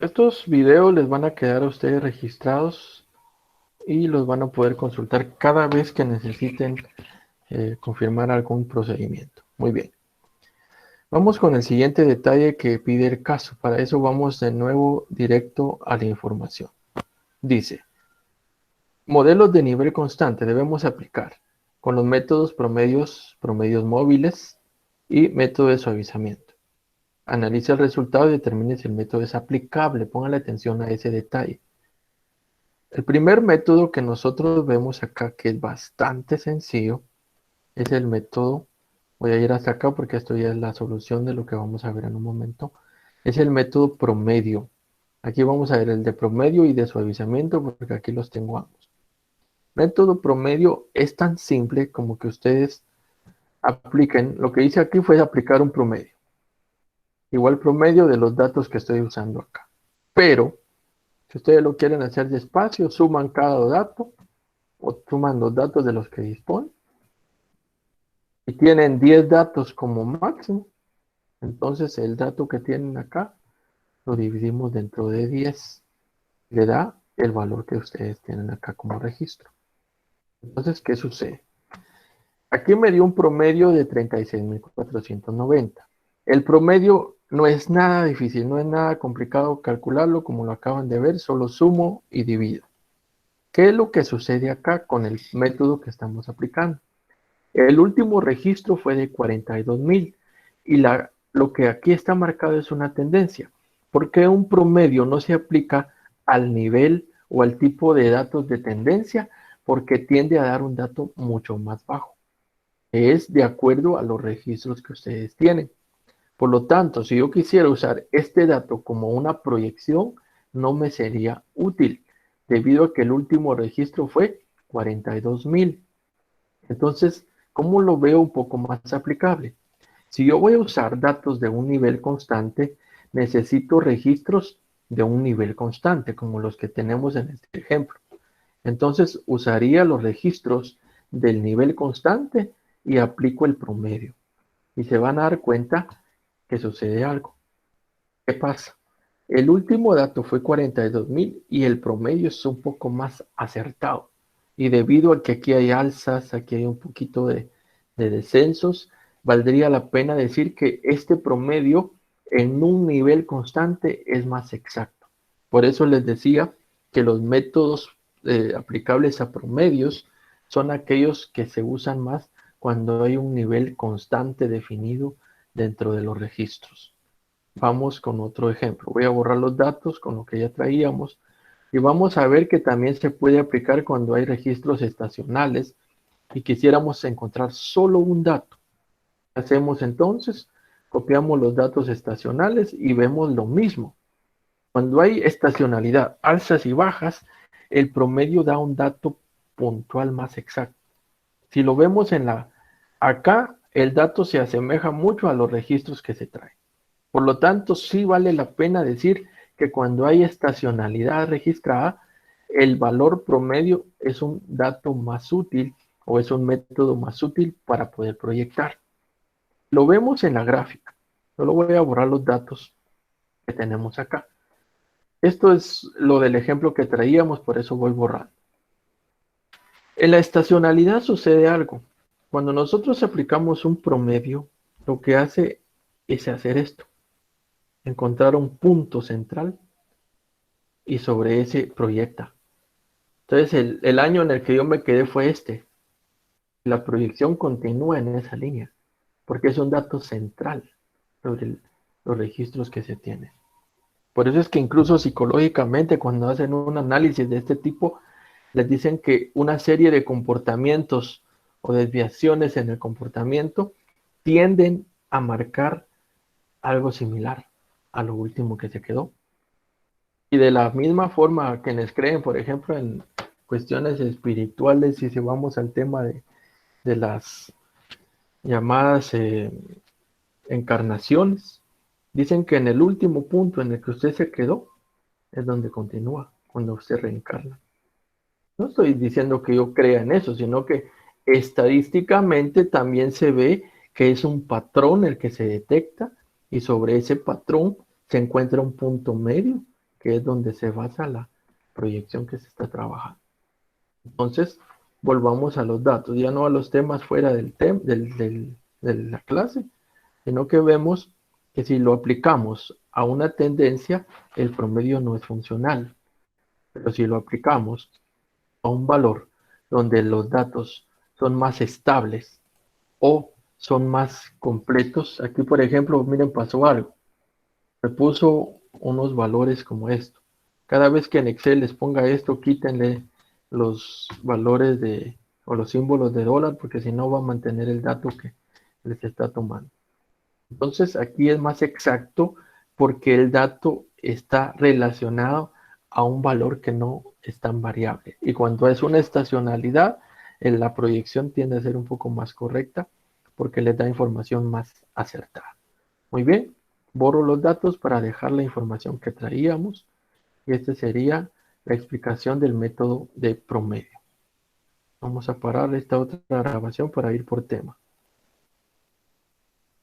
Estos videos les van a quedar a ustedes registrados y los van a poder consultar cada vez que necesiten confirmar algún procedimiento. Muy bien. Vamos con el siguiente detalle que pide el caso. Para eso vamos de nuevo directo a la información. Dice, modelos de nivel constante debemos aplicar con los métodos promedios móviles y método de suavizamiento. Analice el resultado y determine si el método es aplicable. Póngale atención a ese detalle. El primer método que nosotros vemos acá, que es bastante sencillo, es el método, voy a ir hasta acá porque esto ya es la solución de lo que vamos a ver en un momento, es el método promedio. Aquí vamos a ver el de promedio y de suavizamiento porque aquí los tengo ambos. Método promedio es tan simple como que ustedes apliquen, lo que hice aquí fue aplicar un promedio, igual promedio de los datos que estoy usando acá. Pero, si ustedes lo quieren hacer despacio, suman cada dato o suman los datos de los que disponen y tienen 10 datos como máximo, entonces el dato que tienen acá lo dividimos dentro de 10, le da el valor que ustedes tienen acá como registro. Entonces, ¿qué sucede? Aquí me dio un promedio de 36.490. El promedio no es nada difícil, no es nada complicado calcularlo como lo acaban de ver, solo sumo y divido. ¿Qué es lo que sucede acá con el método que estamos aplicando? El último registro fue de 42.000 y lo que aquí está marcado es una tendencia. ¿Por qué un promedio no se aplica al nivel o al tipo de datos de tendencia? Porque tiende a dar un dato mucho más bajo. Es de acuerdo a los registros que ustedes tienen. Por lo tanto, si yo quisiera usar este dato como una proyección, no me sería útil, debido a que el último registro fue 42.000. Entonces, ¿cómo lo veo un poco más aplicable? Si yo voy a usar datos de un nivel constante, necesito registros de un nivel constante, como los que tenemos en este ejemplo. Entonces, usaría los registros del nivel constante y aplico el promedio. Y se van a dar cuenta que sucede algo. ¿Qué pasa? El último dato fue 42.000 y el promedio es un poco más acertado. Y debido a que aquí hay alzas, aquí hay un poquito de descensos, valdría la pena decir que este promedio en un nivel constante es más exacto. Por eso les decía que los métodos aplicables a promedios son aquellos que se usan más cuando hay un nivel constante definido dentro de los registros. Vamos con otro ejemplo. Voy a borrar los datos con lo que ya traíamos y vamos a ver que también se puede aplicar cuando hay registros estacionales y quisiéramos encontrar solo un dato. ¿Qué hacemos entonces? Copiamos los datos estacionales y vemos lo mismo. Cuando hay estacionalidad, alzas y bajas, el promedio da un dato puntual más exacto. Si lo vemos acá, el dato se asemeja mucho a los registros que se traen. Por lo tanto, sí vale la pena decir que cuando hay estacionalidad registrada, el valor promedio es un dato más útil o es un método más útil para poder proyectar. Lo vemos en la gráfica. Solo voy a borrar los datos que tenemos acá. Esto es lo del ejemplo que traíamos, por eso voy borrando. En la estacionalidad sucede algo. Cuando nosotros aplicamos un promedio, lo que hace es hacer esto, encontrar un punto central y sobre ese proyecta. Entonces el año en el que yo me quedé fue este. La proyección continúa en esa línea, porque es un dato central sobre los registros que se tienen. Por eso es que incluso psicológicamente cuando hacen un análisis de este tipo, les dicen que una serie de comportamientos o desviaciones en el comportamiento tienden a marcar algo similar a lo último que se quedó. Y de la misma forma que nos creen, por ejemplo, en cuestiones espirituales, si vamos al tema de las llamadas encarnaciones, dicen que en el último punto en el que usted se quedó es donde continúa, cuando usted reencarna. No estoy diciendo que yo crea en eso, sino que estadísticamente también se ve que es un patrón el que se detecta y sobre ese patrón se encuentra un punto medio que es donde se basa la proyección que se está trabajando. Entonces, volvamos a los datos, ya no a los temas fuera de la clase, sino que vemos que si lo aplicamos a una tendencia, el promedio no es funcional. Pero si lo aplicamos a un valor donde los datos son más estables o son más completos, aquí por ejemplo, miren, pasó algo. Me puso unos valores como esto. Cada vez que en Excel les ponga esto, quítenle los valores o los símbolos de dólar, porque si no va a mantener el dato que les está tomando. Entonces aquí es más exacto porque el dato está relacionado a un valor que no es tan variable. Y cuando es una estacionalidad, la proyección tiende a ser un poco más correcta porque les da información más acertada. Muy bien, borro los datos para dejar la información que traíamos. Y esta sería la explicación del método de promedio. Vamos a parar esta otra grabación para ir por tema.